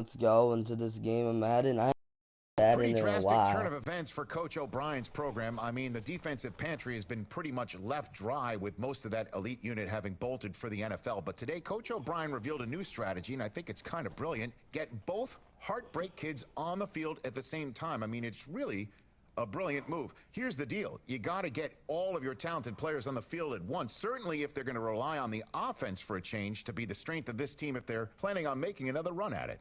Let's go into this game of Madden. I haven't had Pretty in a drastic turn of while. events for Coach O'Brien's program. I mean, the defensive pantry has been pretty much left dry with most of that elite unit having bolted for the NFL. But today, Coach O'Brien revealed a new strategy, and I think it's kind of brilliant. Get both heartbreak kids on the field at the same time. I mean, it's really a brilliant move. Here's the deal. You got to get all of your talented players on the field at once. Certainly if they're going to rely on the offense for a change to be the strength of this team if they're planning on making another run at it.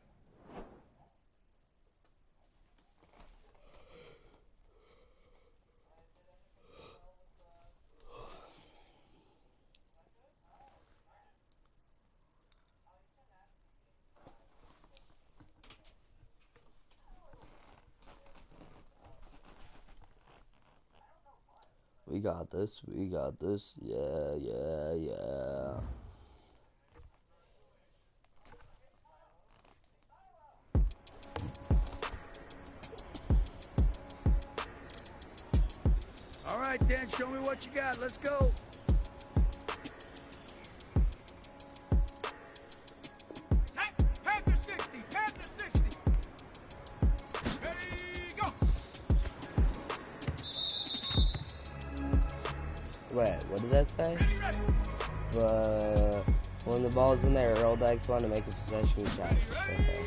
We got this. We got this. Yeah, yeah, yeah. All right, Dan, show me what you got. Let's go. Panther 60, Panther 60. Ready, go. Wait, what did that say? When the ball's in there, Earl Dykes want to make a possession catch. Okay.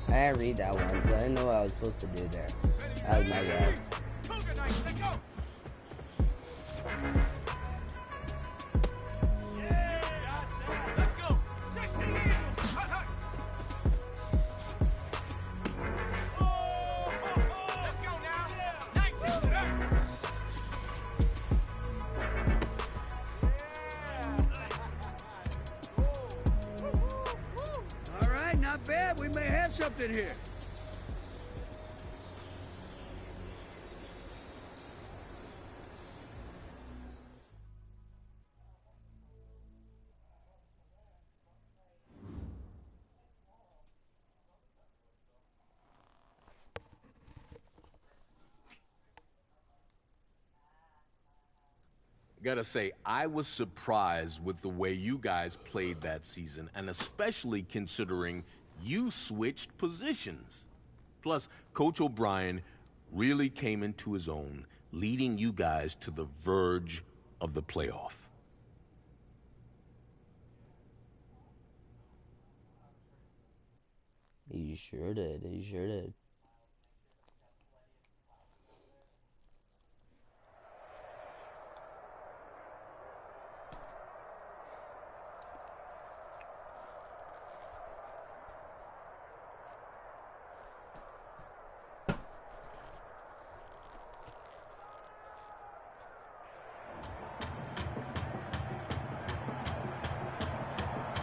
I didn't read that one, so I didn't know what I was supposed to do there. That was my bad. All right, not bad. We may have something here. Gotta say, I was surprised with the way you guys played that season, and especially considering you switched positions. Plus, Coach O'Brien really came into his own, leading you guys to the verge of the playoff. He sure did. He sure did.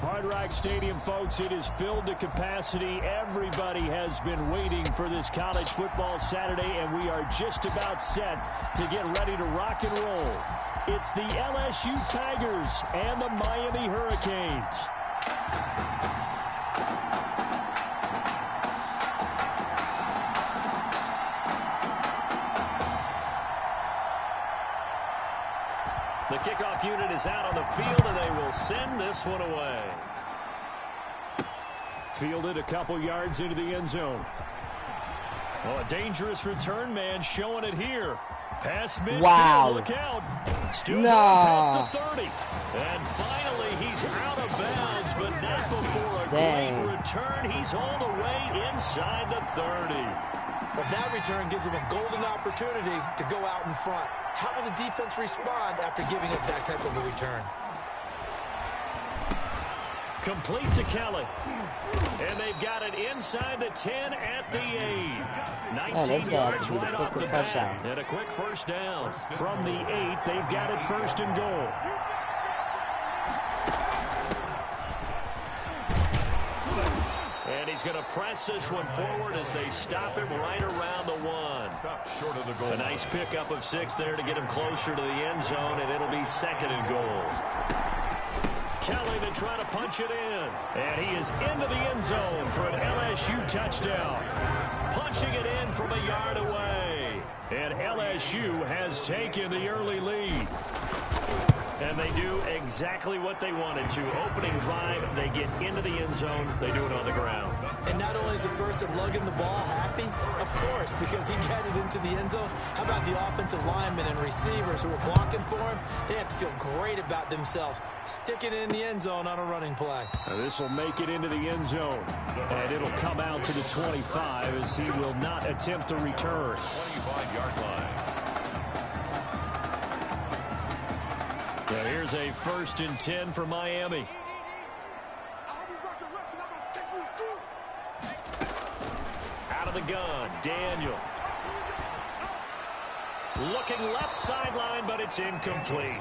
Hard Rock Stadium, folks, it is filled to capacity. Everybody has been waiting for this college football Saturday, and we are just about set to get ready to rock and roll. It's the LSU Tigers and the Miami Hurricanes. The kickoff unit is out on the field, and they will send this one away. Fielded a couple yards into the end zone. Oh, a dangerous return man showing it here. Pass midfield. Wow. Look out. Still Nah. going past the 30. And finally, he's out of bounds, but not before a Dang. great return. He's all the way inside the 30. But that return gives him a golden opportunity to go out in front. How will the defense respond after giving up that type of a return? Complete to Kelly. And they've got it inside the 10 at the 8. 19 yards right off the bat. And a quick first down. From the 8, they've got it first and goal. And he's He's going to press this one forward as they stop him right around the 1. Stop short of the goal. A nice pickup of 6 there to get him closer to the end zone, and it'll be 2nd and goal. Kelly to try to punch it in. And he is into the end zone for an LSU touchdown. Punching it in from a yard away. And LSU has taken the early lead. And they do exactly what they wanted to. Opening drive, they get into the end zone. They do it on the ground. And not only is the person lugging the ball happy, of course, because he got it into the end zone. How about the offensive linemen and receivers who are blocking for him? They have to feel great about themselves, sticking it in the end zone on a running play. This will make it into the end zone. And it'll come out to the 25 as he will not attempt to return. 25-yard line. Now here's a 1st and 10 for Miami. Out of the gun, Daniel. Looking left sideline, but it's incomplete.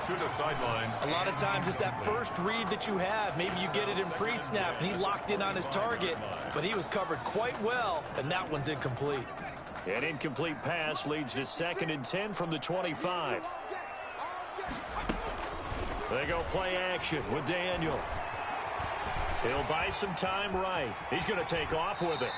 To the sideline. A lot of times it's that first read that you have. Maybe you get it in pre-snap, and he locked in on his target, but he was covered quite well, and that one's incomplete. An incomplete pass leads to 2nd and 10 from the 25. They go play action with Daniel. He'll buy some time right. He's going to take off with it.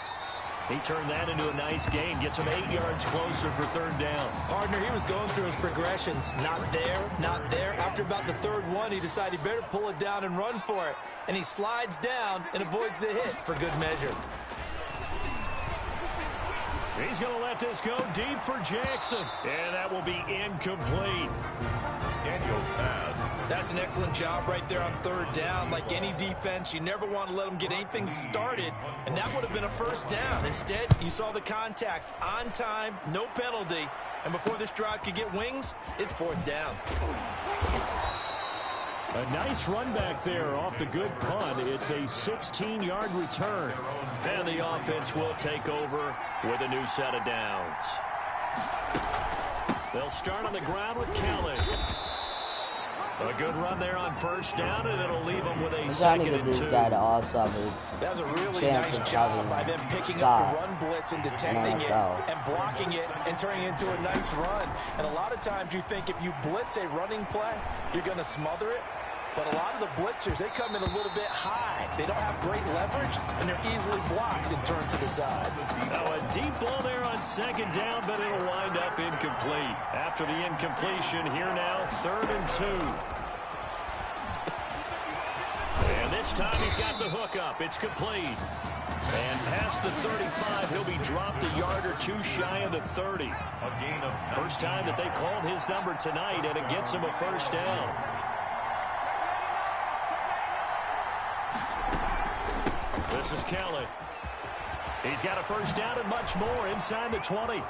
He turned that into a nice gain. Gets him 8 yards closer for 3rd down. Partner, he was going through his progressions. Not there, not there. After about the 3rd one, he decided he better pull it down and run for it. And he slides down and avoids the hit for good measure. He's going to let this go deep for Jackson. And that will be incomplete. Daniel's pass. That's an excellent job right there on 3rd down. Like any defense, you never want to let them get anything started, and that would have been a 1st down. Instead, you saw the contact on time, no penalty, and before this drive could get wings, it's 4th down. A nice run back there off the good punt. It's a 16-yard return. And the offense will take over with a new set of downs. They'll start on the ground with Kelly. A good run there on 1st down, and it'll leave them with a 2nd and 2. This guy to also that was a really nice job by them picking up the run blitz and detecting it and blocking it and turning it into a nice run. And a lot of times you think if you blitz a running play, you're going to smother it. But a lot of the blitzers, they come in a little bit high. They don't have great leverage, and they're easily blocked and turned to the side. Now a deep ball there on 2nd down, but it'll wind up incomplete. After the incompletion, here now, 3rd and 2. And this time he's got the hook up. It's complete. And past the 35, he'll be dropped a yard or 2 shy of the 30. A gain of 9. First time that they called his number tonight, and it gets him a 1st down. This is Kelly. He's got a 1st down and much more inside the 20.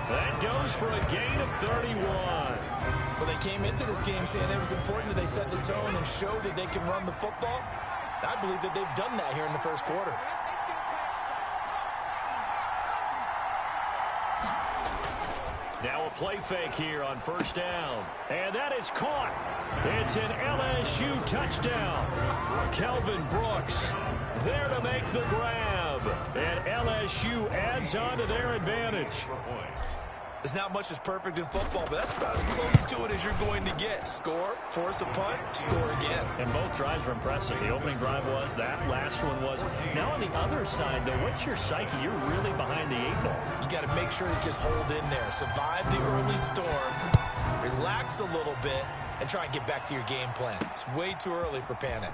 That goes for a gain of 31. Well, they came into this game saying it was important that they set the tone and show that they can run the football. I believe that they've done that here in the 1st quarter. Now a play fake here on 1st down. And that is caught. It's an LSU touchdown. Kelvin Brooks there to make the grab. And LSU adds on to their advantage. There's not much that's perfect in football, but that's about as close to it as you're going to get. Score, force a punt, score again. And both drives were impressive. The opening drive was, that last one was. Now on the other side, though, what's your psyche? You're really behind the 8 ball. You got to make sure to just hold in there. Survive the early storm, relax a little bit, and try and get back to your game plan. It's way too early for panic.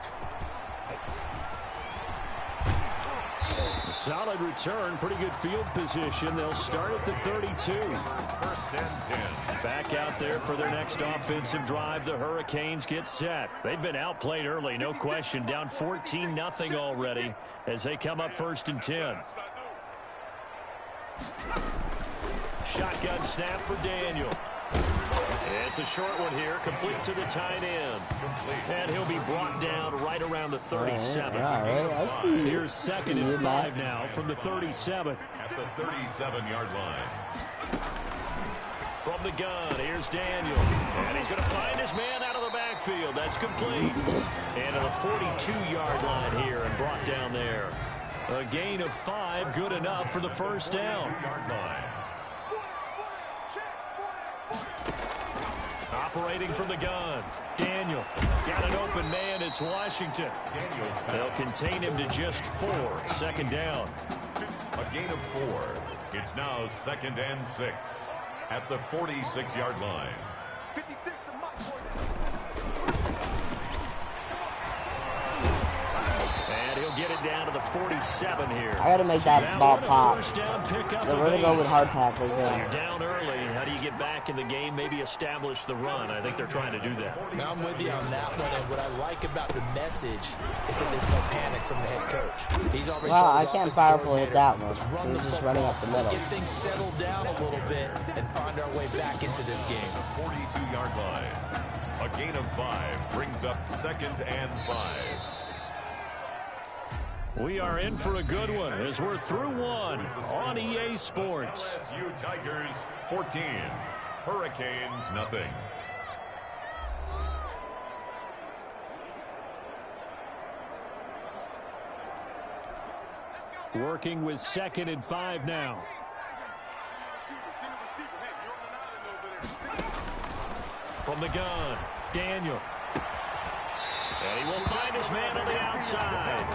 A solid return, pretty good field position. They'll start at the 32. 1st and 10. Back out there for their next offensive drive. The Hurricanes get set. They've been outplayed early, no question. Down 14-0 already as they come up 1st and 10. Shotgun snap for Daniel. It's a short one here, complete to the tight end. And he'll be brought down right around the 37. Here's 2nd and 5 now from the 37. At the 37-yard line. From the gun, here's Daniel. And he's going to find his man out of the backfield. backfield. That's complete. And at the 42-yard line here and brought down there. A gain of 5, good enough for the first down. Operating from the gun. Daniel got an open man. It's Washington. They'll contain him to just 4. Second down. A gain of 4. It's now 2nd and 6 at the 46-yard line. And he'll get it down to the 47 here. I gotta make that ball pop. First down pickup. We're gonna go with hard tackles. You're down early. How do you get back in the game? Maybe establish the run. I think they're trying to do that. Now I'm with you on that one, and what I like about the message is that there's no panic from the head coach. He's already Wow, told I his can't offensive powerful hit coordinator, that one. let's run He the was just football. running up the middle. Let's get things settled down a little bit and find our way back into this game. 42-yard line. A gain of 5 brings up 2nd and 5. We are in for a good one as we're through one on EA Sports. LSU Tigers 14. Hurricanes nothing. Working with 2nd and 5 now. From the gun, Daniel. And he will find his man on the outside.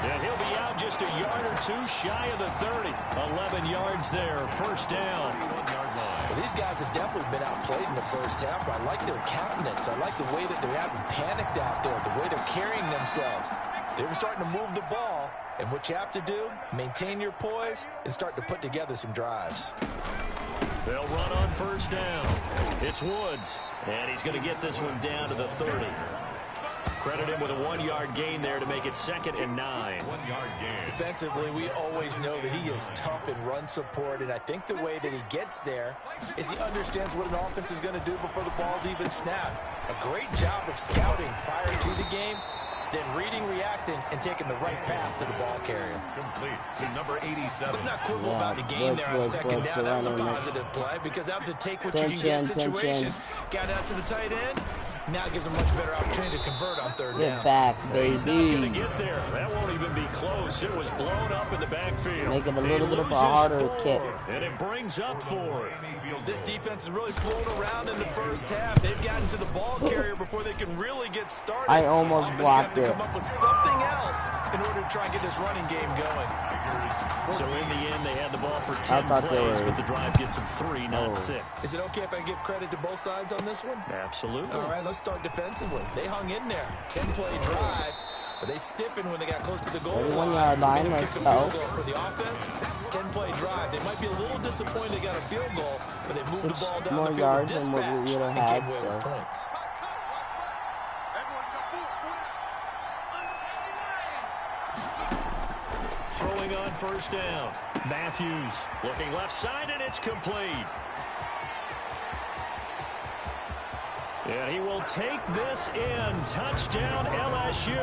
And he'll be out just a yard or 2 shy of the 30. 11 yards there, first down. Well, these guys have definitely been outplayed in the first half. I like their countenance. I like the way that they haven't panicked out there, the way they're carrying themselves. They were starting to move the ball, and what you have to do, maintain your poise and start to put together some drives. They'll run on first down. It's Woods, and he's going to get this one down to the 30. Credit him with a 1-yard gain there to make it 2nd and 9. 1-yard gain. Defensively, we always know that he is tough in run support, and I think the way that he gets there is he understands what an offense is going to do before the ball's even snapped. A great job of scouting prior to the game, then reading, reacting, and taking the right path to the ball carrier. Complete to number 87. It's not quibble about the game there on second down. That was a positive play because that was a take what you can get situation. Got out to the tight end. Now it gives them a much better opportunity to convert on third down. Get back, baby. He's not going to get there. That won't even be close. It was blown up in the backfield. Make it a little bit of a harder kick. And it brings up 4. This defense is really flown around in the first half. They've gotten to the ball carrier before they can really get started. I almost blocked it. Come up with something else in order to try and get this running game going. So in the end, they had the ball for 10 plays, but the drive gets them 3, not 6. Is it okay if I give credit to both sides on this one? Absolutely. All right, let's start defensively. They hung in there. 10-play drive, but they stiffened when they got close to the goal line. 31-yard line, Made them let's kick a go. field goal for the offense. 10-play drive. They might be a little disappointed they got a field goal, but they moved the ball down more the field yards with than what we dispatch would have and had, came away with so. points. Throwing on first down. Matthews looking left side, and it's complete. And he will take this in. Touchdown LSU.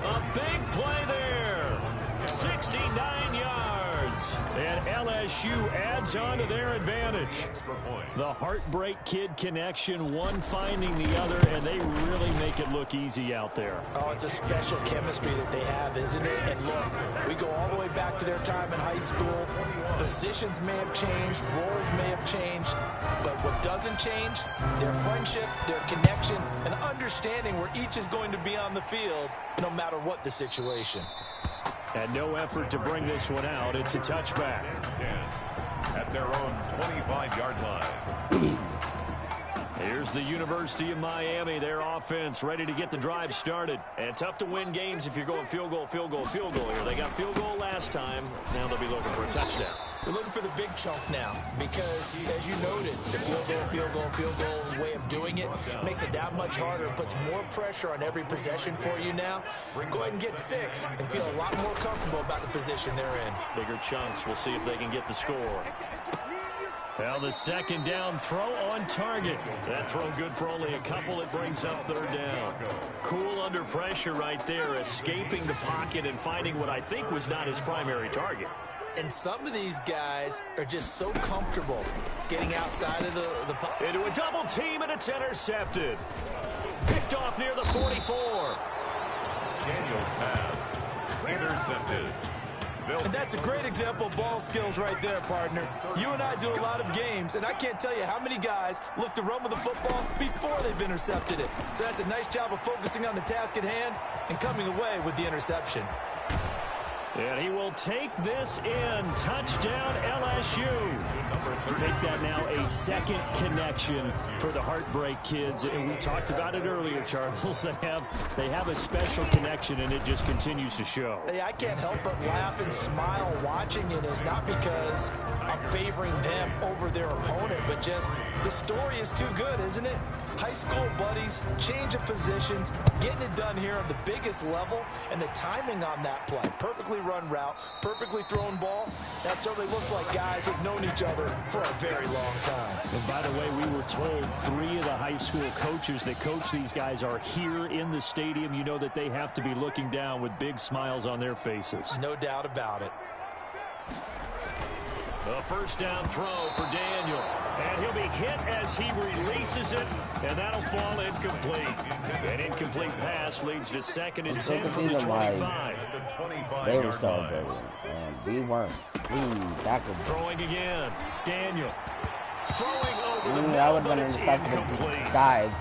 A big play there. 69 yards. And LSU adds on to their advantage. The Heartbreak Kid connection, one finding the other, and they really make it look easy out there. Oh, it's a special chemistry that they have, isn't it? And look, we go all the way back to their time in high school. Positions may have changed, roles may have changed, but what doesn't change, their friendship, their connection, and understanding where each is going to be on the field, no matter what the situation. And no effort to bring this one out. It's a touchback. 10 at their own 25-yard line. Here's the University of Miami, their offense ready to get the drive started. And tough to win games if you're going field goal, field goal, field goal here. They got field goal last time. Now they'll be looking for a touchdown. They're looking for the big chunk now because, as you noted, the field goal way of doing it makes it that much harder and puts more pressure on every possession for you now. Go ahead and get 6 and feel a lot more comfortable about the position they're in. Bigger chunks. We'll see if they can get the score. Well, the second down throw on target. That throw good for only a couple. It brings up third down. Cool under pressure right there, escaping the pocket and finding what I think was not his primary target. And some of these guys are just so comfortable getting outside of the pocket. Into a double team, and it's intercepted. Picked off near the 44. Daniels' pass intercepted. And that's a great example of ball skills right there, partner. You and I do a lot of games, and I can't tell you how many guys look to run with the football before they've intercepted it. So that's a nice job of focusing on the task at hand and coming away with the interception. And he will take this in. Touchdown, LSU. Make that now a second connection for the Heartbreak Kids. And we talked about it earlier, Charles. They have a special connection, and it just continues to show. Hey, I can't help but laugh and smile watching it. It's not because I'm favoring them over their opponent, but just the story is too good, isn't it? High school buddies, change of positions, getting it done here on the biggest level, and the timing on that play. Perfectly run route, perfectly thrown ball. That certainly looks like guys who've known each other for a very long time. And by the way, we were told 3 of the high school coaches that coach these guys are here in the stadium. You know that they have to be looking down with big smiles on their faces. No doubt about it. A first down throw for Daniel. And he'll be hit as he releases it, and that'll fall incomplete. An incomplete pass leads to 2nd and 10 from the 25. They were celebrating, and we weren't. Throwing again. Daniel. Throwing over the I would have been intercepted if he dive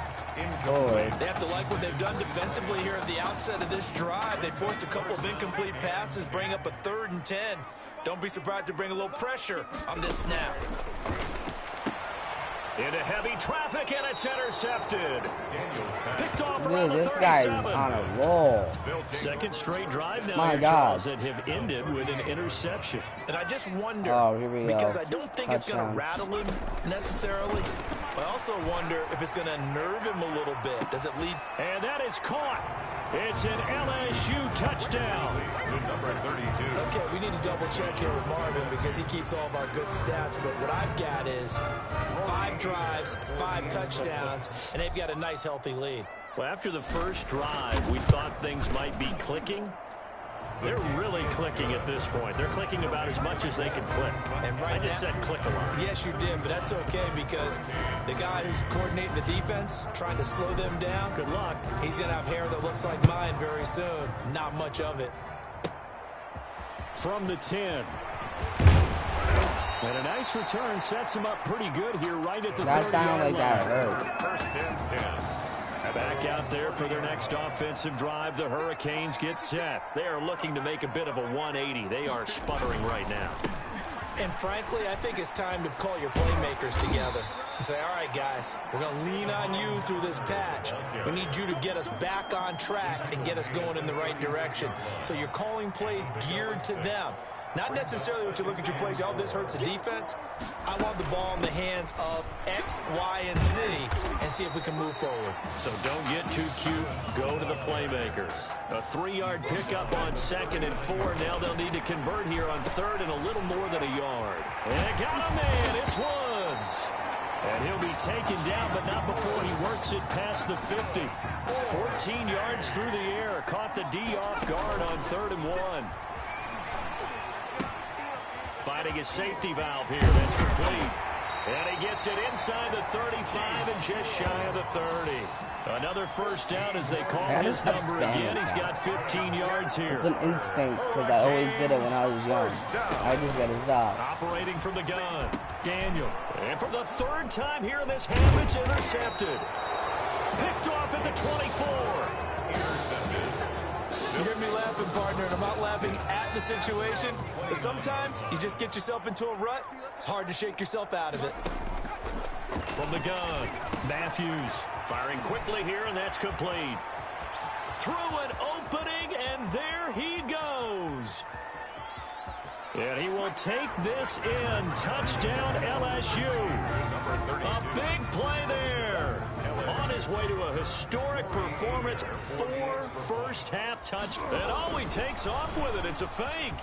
forward. They have to like what they've done defensively here at the outset of this drive. They forced a couple of incomplete passes, bring up a 3rd and 10. Don't be surprised to bring a little pressure on this snap. Into heavy traffic, and it's intercepted. Picked off Dude, around the this 37. guy is on a roll. Second straight drive now, My God. that have ended with an interception. And I just wonder, Here we go. because I don't think it's going Touchdown. to rattle him necessarily. I also wonder if it's going to nerve him a little bit. Does it lead? And that is caught. It's an LSU touchdown. To number 32. Okay, we need to double check here with Marvin because he keeps all of our good stats. But what I've got is 5 drives, 5 touchdowns, and they've got a nice, healthy lead. Well, after the first drive, we thought things might be clicking. They're really clicking at this point. They're clicking about as much as they can click. And right I just said click a lot. Yes, you did, but that's okay because the guy who's coordinating the defense, trying to slow them down, Good luck. he's going to have hair that looks like mine very soon. Not much of it. From the 10. And a nice return sets him up pretty good here right at the 30-yard line. That sounded like that hurt. First and 10. Back out there for their next offensive drive. The Hurricanes get set. They are looking to make a bit of a 180. They are sputtering right now. And frankly, I think it's time to call your playmakers together and say, all right, guys, we're going to lean on you through this patch. We need you to get us back on track and get us going in the right direction. So you're calling plays geared to them. Not necessarily what you look at your plays, oh, this hurts the defense. I want the ball in the hands of X, Y, and Z and see if we can move forward. So don't get too cute. Go to the playmakers. A 3-yard pickup on 2nd and 4. Now they'll need to convert here on 3rd and a little more than a yard. And got a man. It's Woods. And he'll be taken down, but not before he works it past the 50. 14 yards through the air. Caught the D off guard on 3rd and 1. Finding a safety valve here. That's complete. And he gets it inside the 35 and just shy of the 30. Another first down as they call his number again. He's got 15 yards here. It's an instinct because I always did it when I was young. I just got to stop. Operating from the gun. Daniel. And for the 3rd time here in this half, it's intercepted. Picked off at the 24. Intercepted. You hear me laughing, partner, and I'm not laughing at the situation. But sometimes you just get yourself into a rut. It's hard to shake yourself out of it. From the gun, Matthews firing quickly here, and that's complete. Through an opening, and there he goes. And he will take this in. Touchdown, LSU. A big play there. On his way to a historic performance, 4 first-half touchdowns. And oh, he takes off with it. It's a fake.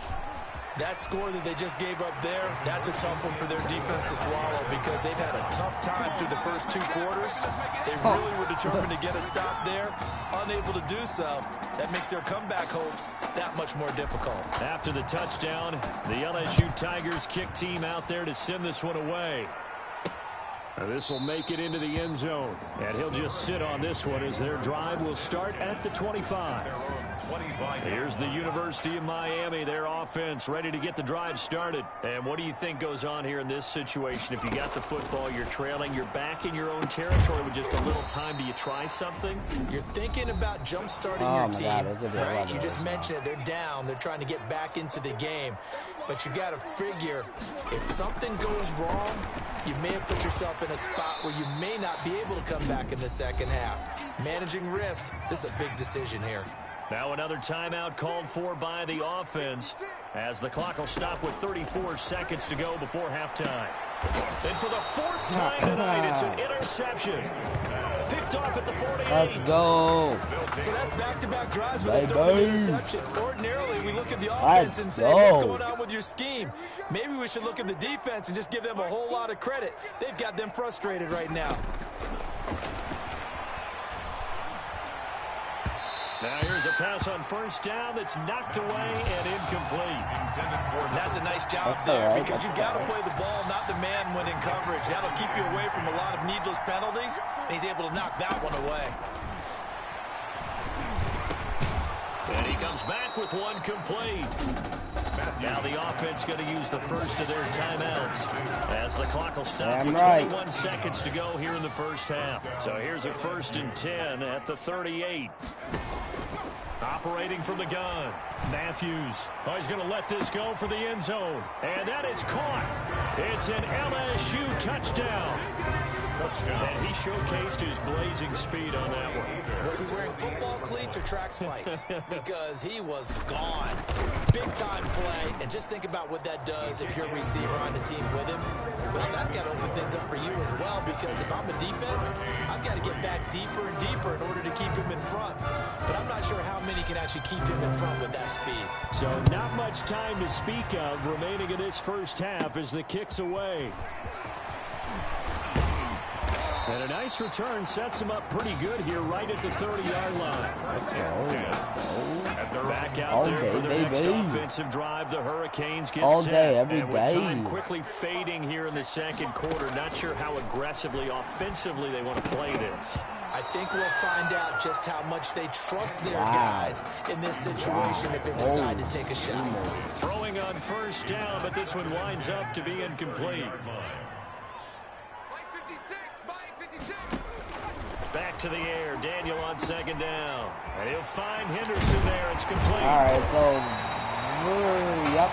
That score that they just gave up there, that's a tough one for their defense to swallow because they've had a tough time through the first 2 quarters. They really were determined to get a stop there, unable to do so. That makes their comeback hopes that much more difficult. After the touchdown, the LSU Tigers kick team out there to send this one away. This will make it into the end zone. And he'll just sit on this one as their drive will start at the 25. Here's the University of Miami, their offense ready to get the drive started. And what do you think goes on here in this situation? If you got the football, you're trailing, you're back in your own territory with just a little time. Do you try something? You're thinking about jump-starting your team, right? You just mentioned it. They're down. They're trying to get back into the game. But you got to figure, if something goes wrong, you may have put yourself in a spot where you may not be able to come back in the second half. Managing risk, this is a big decision here. Now another timeout called for by the offense as the clock will stop with 34 seconds to go before halftime. And for the fourth time tonight, it's an interception. Picked off at the 48. Let's go. So that's back-to-back drives with a third interception. Ordinarily, we look at the offense and say, what's going on with your scheme? Maybe we should look at the defense and just give them a whole lot of credit. They've got them frustrated right now. Now here's a pass on first down that's knocked away and incomplete. That's a nice job there because you got to play the ball, not the man when in coverage. That'll keep you away from a lot of needless penalties, and he's able to knock that one away. And he comes back with one complete. Now the offense going to use the first of their timeouts as the clock will stop with 21 seconds to go here in the first half. So here's a 1st and 10 at the 38. Operating from the gun, Matthews. Oh, he's going to let this go for the end zone. And that is caught. It's an LSU touchdown. And he showcased his blazing speed on that one. Was he wearing football cleats or track spikes? Because he was gone. Big-time play. And just think about what that does if you're a receiver on the team with him. Well, that's got to open things up for you as well, because if I'm a defense, I've got to get back deeper and deeper in order to keep him in front. But I'm not sure how many can actually keep him in front with that speed. So not much time to speak of remaining in this first half as the kick's away. And a nice return sets him up pretty good here right at the 30-yard line. Let's go. Back out there for their next offensive drive. The Hurricanes get all set. Day, every and with day. Time quickly fading here in the second quarter. Not sure how aggressively, offensively they want to play this. I think we'll find out just how much they trust their guys in this situation if they decide to take a shot. Throwing on first down, but this one winds up to be incomplete. Back to the air. Daniel on second down. And he'll find Henderson there. It's complete. All right, so, yep.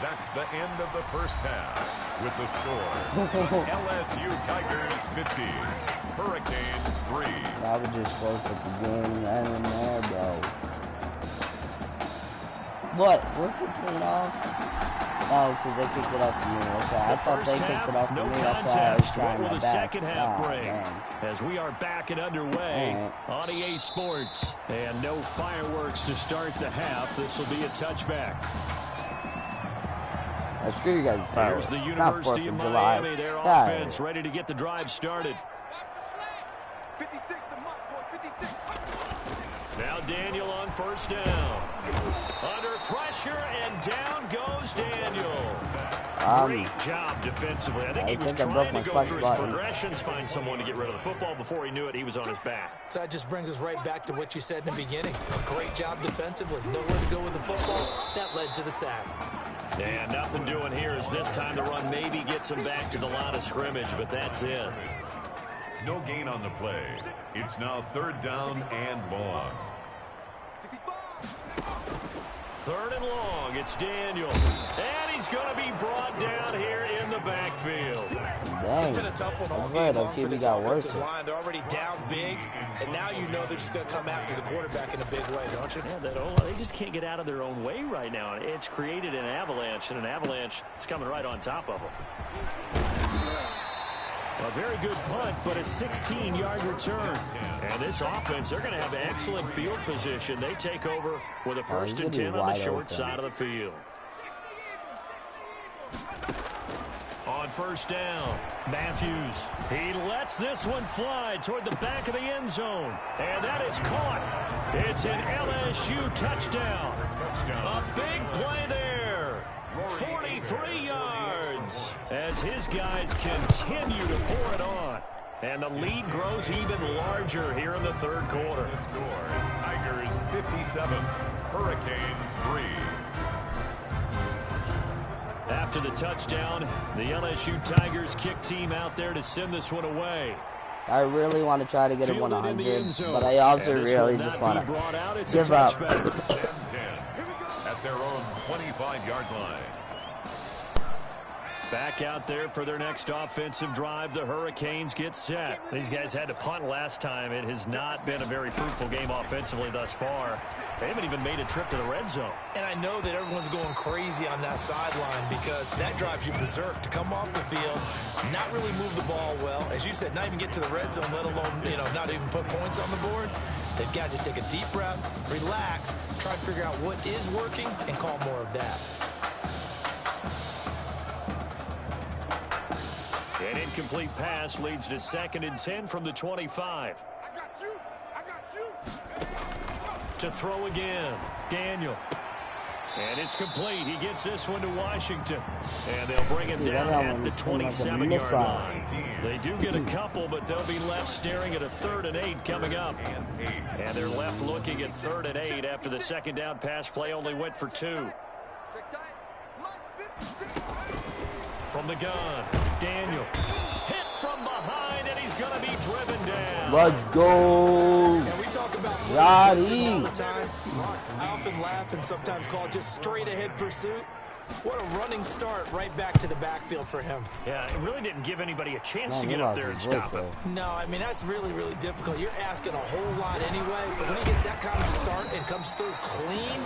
That's the end of the first half with the score. LSU Tigers 50, Hurricanes 3. I would just forfeit the game right in there, bro. What? We're kicking it off? Oh, because they kicked it off to me. That's right. I thought they kicked it off to me. That's why I was trying my best. Second half break as we are back and underway on EA Sports. And no fireworks to start the half. This will be a touchback. Screw you guys. Here's the University of Miami. Their offense ready to get the drive started. Now Daniel on first down. Under pressure, and down goes Daniel. Great job defensively. I think he was trying to go through his progressions, find someone to get rid of the football. Before he knew it, he was on his back. So that just brings us right back to what you said in the beginning. A great job defensively. Nowhere to go with the football. That led to the sack. And nothing doing here as this time the run maybe gets him back to the line of scrimmage, but that's it. No gain on the play. It's now 3rd down and long. 3rd and long. It's Daniel. And he's going to be brought down here in the backfield. Dang. It's been a tough one all game long for this offensive line. They're already down big, and now you know they're just going to come after the quarterback in a big way, don't you? Yeah, they just can't get out of their own way right now. It's created an avalanche, and an avalanche is coming right on top of them. A very good punt, but a 16-yard return. And this offense, they're going to have excellent field position. They take over with a 1st and 10 on the short side of the field. On first down, Matthews. He lets this one fly toward the back of the end zone. And that is caught. It's an LSU touchdown. A big play there. 43 yards. Hopkins as his guys continue to pour it on. And the lead grows even larger here in the third quarter. The score, Tigers 57, Hurricanes 3. After the touchdown, the LSU Tigers kick team out there to send this one away. I really want to try to get a 100, but I also really just want to give up. 10-10 at their own 25-yard line. Back out there for their next offensive drive. The Hurricanes get set. These guys had to punt last time. It has not been a very fruitful game offensively thus far. They haven't even made a trip to the red zone. And I know that everyone's going crazy on that sideline because that drives you berserk to come off the field, not really move the ball well. As you said, not even get to the red zone, let alone, not even put points on the board. They've got to just take a deep breath, relax, try and figure out what is working, and call more of that. An incomplete pass leads to 2nd and 10 from the 25. I got you. To throw again, Daniel. And it's complete. He gets this one to Washington. And they'll bring him down at the 27-yard line. They do get a couple, but they'll be left staring at a 3rd and 8 coming up. And they're left looking at 3rd and 8 after the second down pass play only went for 2. From the gun, Daniel. Hit from behind, and he's going to be driven down. Let's go. And we talk about Johnny all the time. I often laugh and sometimes call it just straight ahead pursuit. What a running start right back to the backfield for him. Yeah, it really didn't give anybody a chance to get up there and stop him. No, I mean, that's really, really difficult. You're asking a whole lot anyway, but when he gets that kind of start and comes through clean,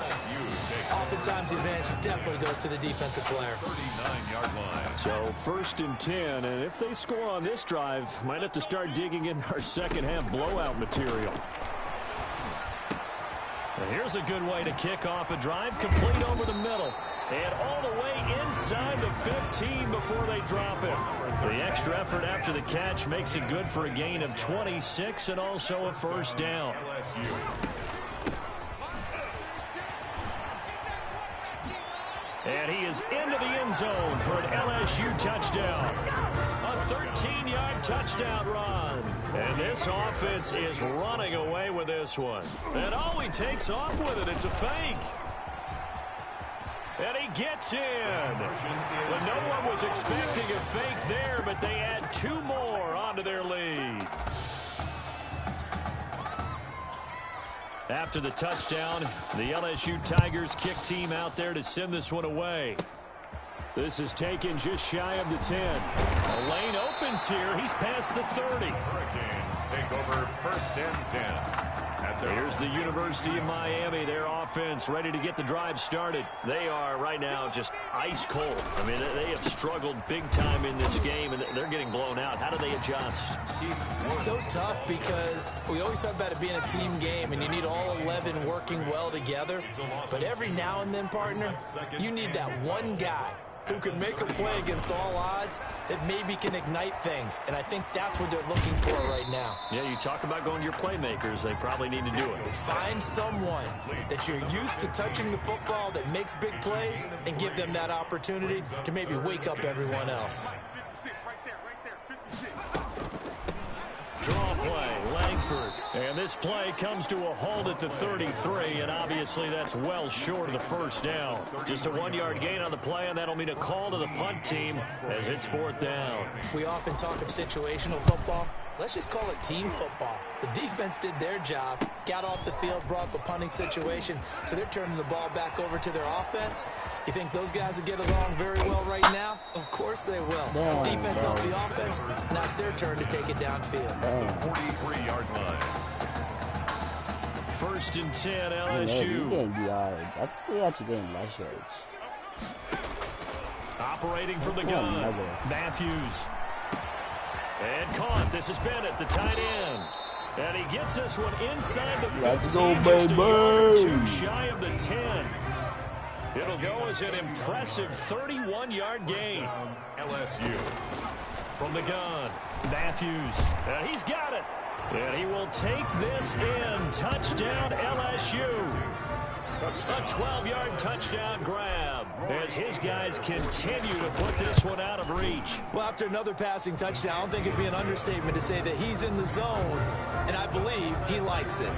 oftentimes the advantage definitely goes to the defensive player. 39-yard line. So 1st and 10, and if they score on this drive, might have to start digging in our second half blowout material. Now here's a good way to kick off a drive, complete over the middle. And all the way inside the 15 before they drop him. The extra effort after the catch makes it good for a gain of 26 and also a 1st down. And he is into the end zone for an LSU touchdown. A 13-yard touchdown run. And this offense is running away with this one. And he takes off with it. It's a fake. And he gets in. Well, no one was expecting a fake there, but they add 2 more onto their lead. After the touchdown, the LSU Tigers kick team out there to send this one away. This is taken just shy of the 10. A lane opens here. He's past the 30. Hurricanes take over 1st and 10. Here's the University of Miami, their offense ready to get the drive started. They are right now just ice cold. I mean, they have struggled big time in this game, and they're getting blown out. How do they adjust? So tough because we always talk about it being a team game, and you need all 11 working well together. But every now and then, partner, you need that one guy who can make a play against all odds that maybe can ignite things. And I think that's what they're looking for right now. Yeah, you talk about going to your playmakers. They probably need to do it. Find someone that you're used to touching the football that makes big plays and give them that opportunity to maybe wake up everyone else. 56, right there, 56. Draw play, Langford. And this play comes to a halt at the 33, and obviously that's well short of the 1st down. Just a 1-yard gain on the play, and that'll mean a call to the punt team as it's 4th down. We often talk of situational football. Let's just call it team football. The defense did their job, got off the field, brought the punting situation, so they're turning the ball back over to their offense. You think those guys will get along very well right now? Of course they will. Defense helped the offense. Now it's their turn to take it downfield. 43-yard line. 1st and 10, LSU. We gained yards. I think we actually gained less yards. Operating from the gun, Matthews. And caught. This is Bennett, the tight end. And he gets this one inside the 15. Let's go, just a yard or 2 baby. shy of the 10. It'll go as an impressive 31-yard gain. LSU. From the gun, Matthews. And he's got it. And he will take this in. Touchdown, LSU. A 12-yard touchdown grab. as his guys continue to put this one out of reach. Well, after another passing touchdown, I don't think it'd be an understatement to say that he's in the zone, and I believe he likes it.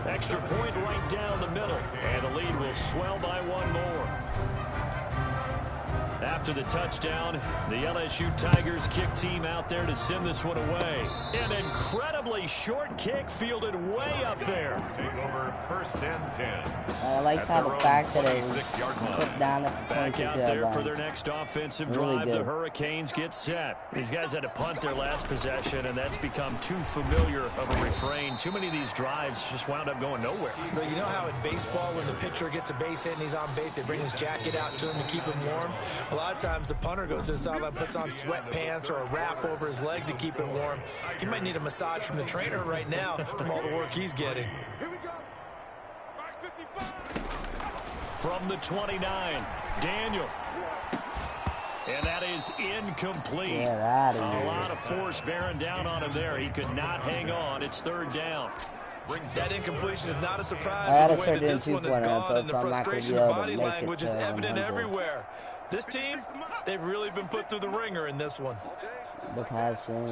Extra point right down the middle, and the lead will swell by one more. After the touchdown, the LSU Tigers kick team out there to send this one away. An incredibly short kick fielded way up there. Take over 1st and 10. I like how the fact that it was put down at the 26-yard line. Back out there for their next offensive drive. The Hurricanes get set. These guys had to punt their last possession, and that's become too familiar of a refrain. Too many of these drives just wound up going nowhere. But you know how in baseball, when the pitcher gets a base hit and he's on base, they bring his jacket out to him to keep him warm? A lot of times the punter goes to the sideline, puts on sweatpants or a wrap over his leg to keep it warm. He might need a massage from the trainer right now from all the work he's getting. Here we go. Back 55. From the 29, Daniel. And that is incomplete. Get out of here. A lot of force bearing down on him there. He could not hang on. It's 3rd down. That incompletion is not a surprise. I had to The way start that doing this one has two-pointer, gone, and the so I'm not going to frustration be of able to body make language it is to evident 100. everywhere. This team, they've really been put through the ringer in this one. The passing.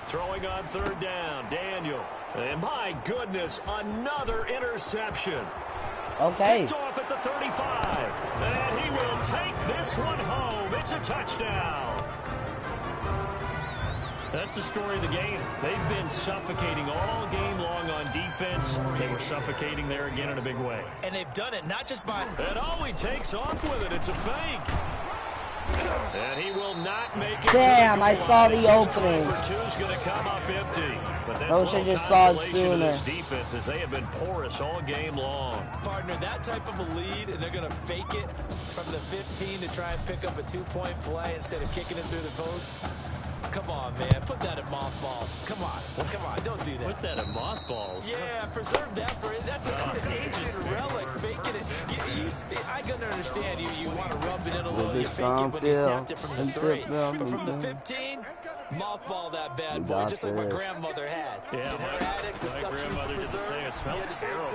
Throwing on 3rd down, Daniel. And my goodness, another interception. Okay. Picked off at the 35. And he will take this one home. It's a touchdown. That's the story of the game. They've been suffocating all game long on defense. They were suffocating there again in a big way. And they've done it not just by... And oh, he takes off with it. It's a fake. And he will not make it. Damn, I saw the opening. For two's going to come up empty. But that's I wish I just saw it consolation to sooner. this defense as they have been porous all game long. Partner, that type of a lead, and they're going to fake it from the 15 to try and pick up a 2-point play instead of kicking it through the posts. Come on, man. Put that in mothballs. Come on. Come on. Don't do that. Put that in mothballs. Yeah, preserve that for it. That's an ancient relic. Faking it. I can understand you want to rub it in a little. You fake it when you snapped it from the 3. But from the 15, mothball that bad boy, just like my grandmother had. Yeah, in her attic, the stuff she used to preserve. It smelled terrible.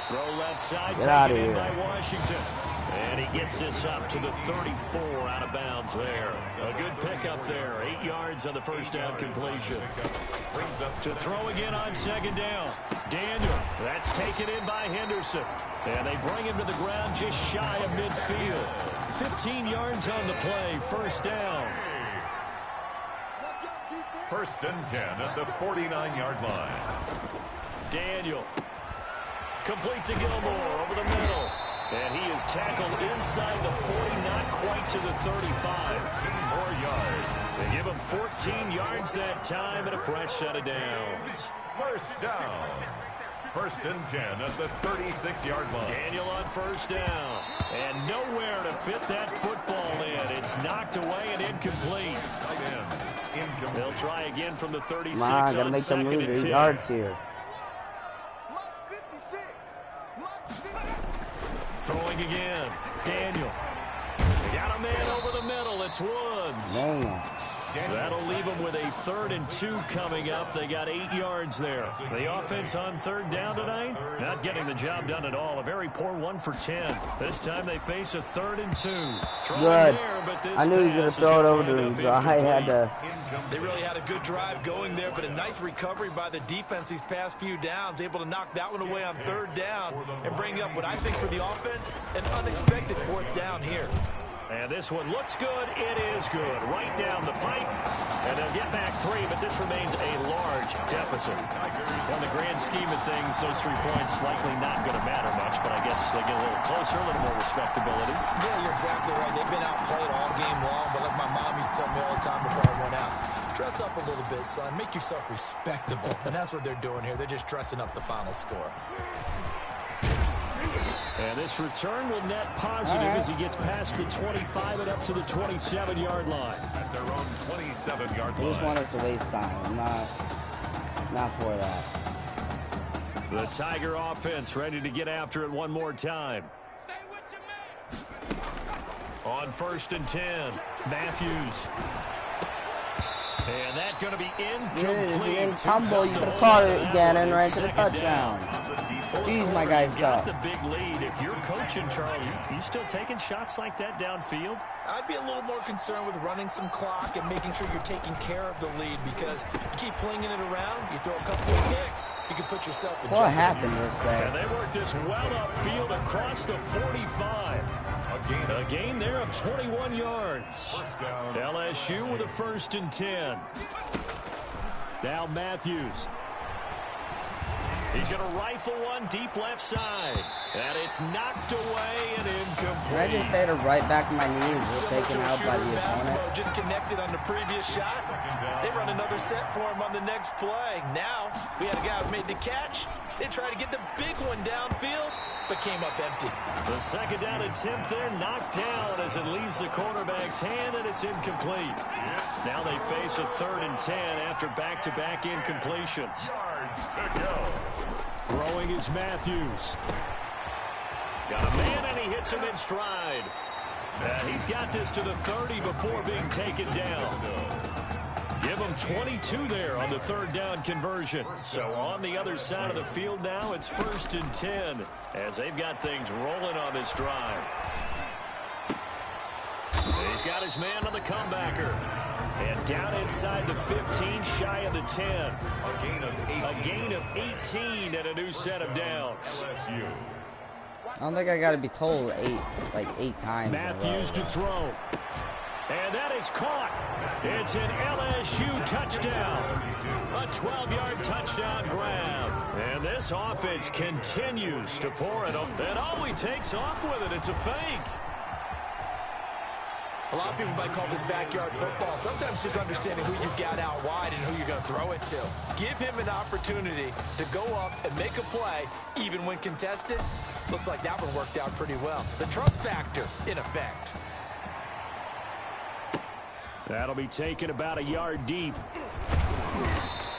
Throw left side, Get out of taken in here. by Washington. And he gets this up to the 34 out of bounds there. A good pickup there. 8 yards on the first down completion. To throw again on 2nd down. Daniel. That's taken in by Henderson. And they bring him to the ground just shy of midfield. 15 yards on the play. 1st down. 1st and 10 at the 49-yard line. Daniel. Complete to Gilmore over the middle. And he is tackled inside the 40, not quite to the 35. 2 more yards. They give him 14 yards that time and a fresh set of downs. 1st down. 1st and 10 at the 36-yard line. Daniel on 1st down. And nowhere to fit that football in. It's knocked away and incomplete. They'll try again from the 36 Come on, gotta make them lose 8 yards here. Throwing again. Daniel. They got a man over the middle. It's Woods. Man. That'll leave them with a 3rd and 2 coming up. They got 8 yards there. The offense on 3rd down tonight, not getting the job done at all. A very poor 1 for 10. This time they face a 3rd and 2. Good. I knew he was going to throw it over to him, so I had to. They really had a good drive going there, but a nice recovery by the defense these past few downs, able to knock that one away on 3rd down and bring up what I think for the offense, an unexpected 4th down here. And this one looks good. It is good. Right down the pipe. And they'll get back 3, but this remains a large deficit. In the grand scheme of things, those 3 points likely not going to matter much, but I guess they get a little closer, a little more respectability. Yeah, you're exactly right. They've been outplayed all game long, but like my mom used to tell me all the time before I went out, dress up a little bit, son. Make yourself respectable. And that's what they're doing here. They're just dressing up the final score. And this return will net positive as he gets past the 25 and up to the 27-yard line. At their own 27-yard I just line. want us to waste time. I'm not for that. The Tiger offense ready to get after it one more time. On 1st and 10, Matthews. And that's going to be incomplete. If you didn't tumble, you could have caught it again and ran to the touchdown. fourth Jeez, quarter, my guys you got suck. the big lead. If you're coaching, Charles, you still taking shots like that downfield? I'd be a little more concerned with running some clock and making sure you're taking care of the lead, because you keep flinging it around, you throw a couple of kicks, you can put yourself in What happened was And that? they work this well upfield across the 45. A gain there of 21 yards. LSU with a 1st and 10. Now Matthews. He's going to rifle one deep left side. And it's knocked away and incomplete. Can I just say the right back of my knee was just Similar taken to a out by shooter in the basketball, opponent? just connected on the previous shot. They run another set for him on the next play. Now, we had a guy who made the catch. They tried to get the big one downfield, but came up empty. The 2nd down attempt there knocked down as it leaves the quarterback's hand, and it's incomplete. Now they face a 3rd and 10 after back-to-back incompletions. Throwing is Matthews. Got a man, and he hits him in stride. And he's got this to the 30 before being taken down. Give him 22 there on the 3rd down conversion. So on the other side of the field now, it's 1st and 10 as they've got things rolling on this drive. He's got his man on the comebacker. And down inside the 15, shy of the 10. A gain of 18 and a new set of downs. I don't think I got to be told eight times. Matthews to throw. And that is caught. It's an LSU touchdown. A 12-yard touchdown grab. And this offense continues to pour it on. And all he takes off with it, it's a fake. A lot of people might call this backyard football. Sometimes just understanding who you've got out wide and who you're going to throw it to. Give him an opportunity to go up and make a play, even when contested. Looks like that one worked out pretty well. The trust factor, in effect. That'll be taken about a yard deep.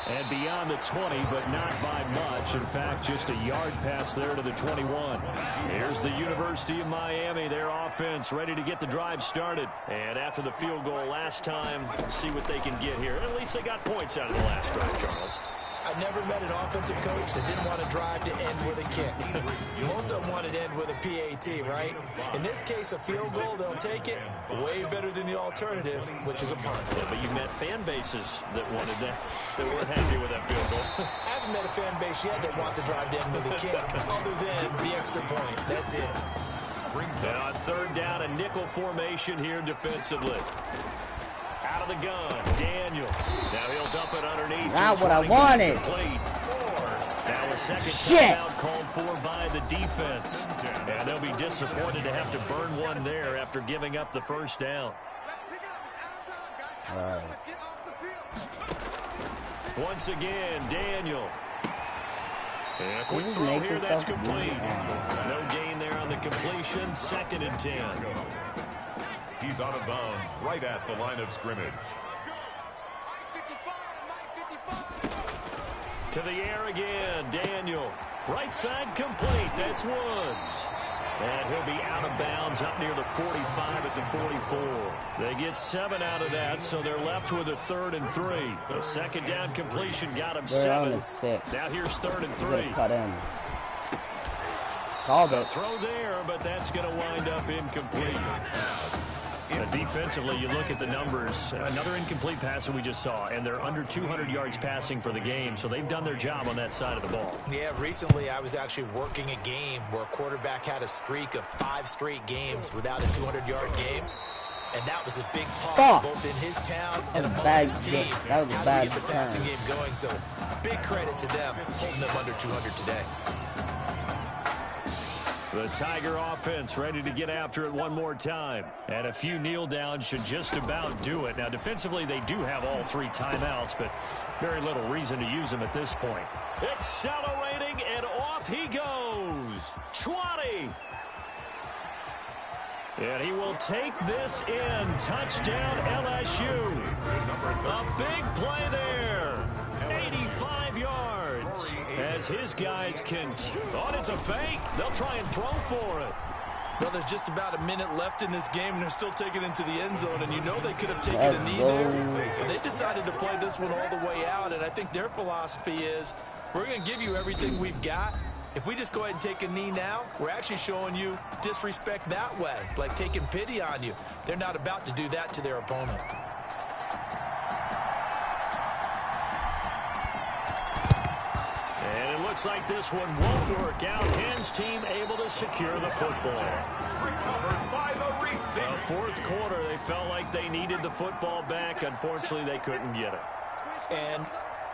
And beyond the 20, but not by much. In fact, just a yard pass there to the 21. Here's the University of Miami, their offense ready to get the drive started. And after the field goal last time, see what they can get here. At least they got points out of the last drive, Charles. I've never met an offensive coach that didn't want to drive to end with a kick. Most of them wanted to end with a PAT, right? In this case, a field goal, they'll take it. Way better than the alternative, which is a punt. Yeah, but you've met fan bases that wanted that, that weren't happy with that field goal. I haven't met a fan base yet that wants to drive to end with a kick, other than the extra point. That's it. Now on 3rd down, a nickel formation here defensively. Out of the gun, Daniel. Now he'll dump it underneath. Not what I wanted. Now a second timeout called for by the defense. And they'll be disappointed to have to burn one there after giving up the 1st down. Once again, Daniel. And a quick throw here, that's complete. No gain there on the completion, 2nd and 10. He's out of bounds right at the line of scrimmage. To the air again, Daniel. Right side complete, that's Woods. And he'll be out of bounds up near the 45 at the 44. They get 7 out of that, so they're left with a 3rd and 3. A 2nd down completion got him 7. Now here's 3rd and 3. Cut in. Called it. Throw there, but that's going to wind up incomplete. Defensively, you look at the numbers. Another incomplete pass that we just saw, and they're under 200 yards passing for the game, so they've done their job on that side of the ball. Yeah, recently I was actually working a game where a quarterback had a streak of 5 straight games without a 200-yard game. And that was a big talk both in his town and amongst his team. That was a bad get the passing game going, so big credit to them holding them under 200 today. The Tiger offense ready to get after it one more time. And a few kneel downs should just about do it. Now, defensively, they do have all 3 timeouts, but very little reason to use them at this point. Accelerating, and off he goes. 20. And he will take this in. Touchdown, LSU. A big play there. 85 yards. As his guys can... Oh, it's a fake. They'll try and throw for it. Well, there's just about a minute left in this game, and they're still taking it into the end zone, and you know they could have taken a knee there. But they decided to play this one all the way out, and I think their philosophy is, we're going to give you everything we've got, If we just go ahead and take a knee now, we're actually showing you disrespect that way, like taking pity on you. They're not about to do that to their opponent. And it looks like this one won't work out. Hens team able to secure the football. Recovered by the receiver. Fourth quarter, they felt like they needed the football back. Unfortunately, they couldn't get it. And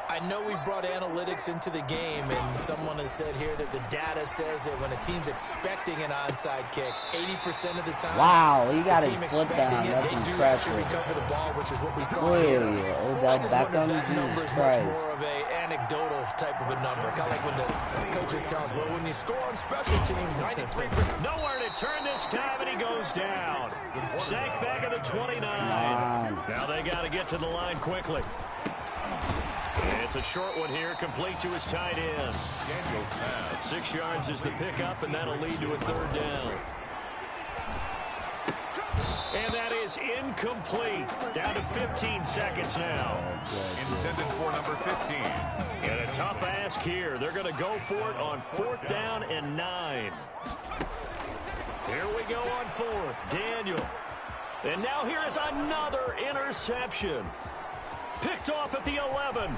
I know we brought analytics into the game, and someone has said here that the data says that when a team's expecting an onside kick, 80% of the time, wow, he got his team foot down. expecting That's they do impressive. actually recover the ball, which is what we saw Oy, here. Odell I just wonder Beckham, if that number Jesus is much Christ. more of a anecdotal type of a number, kind of like when the coaches tell us, well, when you score on special teams, 93%. Nowhere to turn this time, and he goes down. Sank back at the 29. Now they got to get to the line quickly. It's a short one here, complete to his tight end. Daniel's pass. 6 yards is the pickup, and that'll lead to a third down. And that is incomplete. Down to 15 seconds now. Intended for number 15. And a tough ask here. They're going to go for it on 4th down and 9. Here we go on 4th. Daniel. And now here is another interception. Picked off at the 11.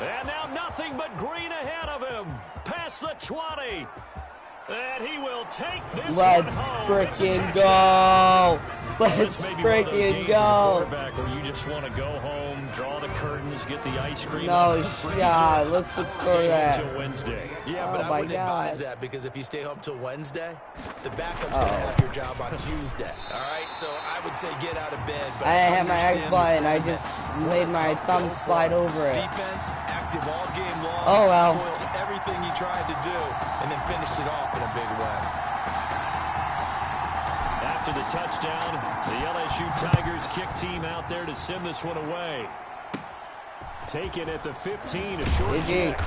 And now nothing but green ahead of him. Past the 20. And he will take this one home. Let's freaking go. Let's freaking go. Where you just want to go home, draw the curtains, get the ice cream. No shot. Let's score that. Until Wednesday. Yeah, but I wouldn't advise that, because if you stay home till Wednesday, the backup's going to have your job on Tuesday. All right, so I would say get out of bed. But I had my X button. I just made my thumb slide over it. Defense active all game long. Oh well. Foiled everything he tried to do, and then finished it off in a big way. After the touchdown, the LSU Tigers kick team out there to send this one away. Taken at the 15, a short kick.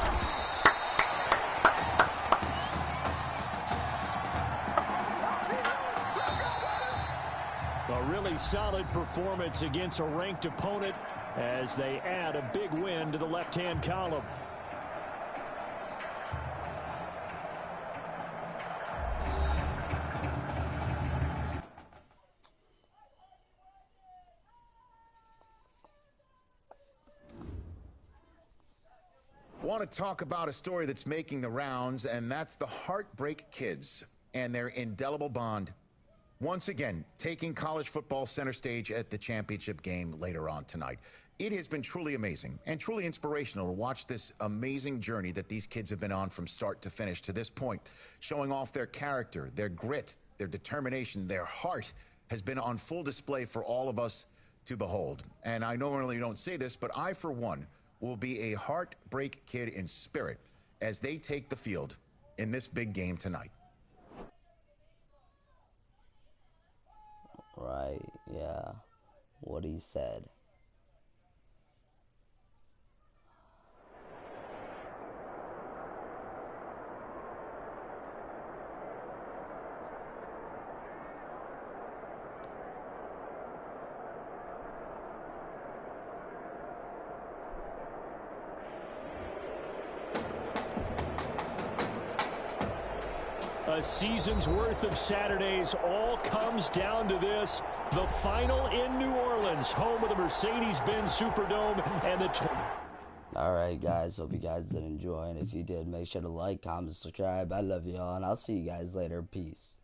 A really solid performance against a ranked opponent as they add a big win to the left-hand column. Want to talk about a story that's making the rounds, and that's the Heartbreak Kids and their indelible bond. Once again, taking college football center stage at the championship game later on tonight. It has been truly amazing and truly inspirational to watch this amazing journey that these kids have been on from start to finish to this point, showing off their character, their grit, their determination, their heart has been on full display for all of us to behold. And I normally don't say this, but I, for one, will be a Heartbreak Kid in spirit as they take the field in this big game tonight. Right, yeah. What he said. A season's worth of Saturdays all comes down to this. The final in New Orleans, home of the Mercedes-Benz Superdome and the... Alright guys, hope you guys did enjoy, and if you did, make sure to like, comment, subscribe. I love y'all, and I'll see you guys later. Peace.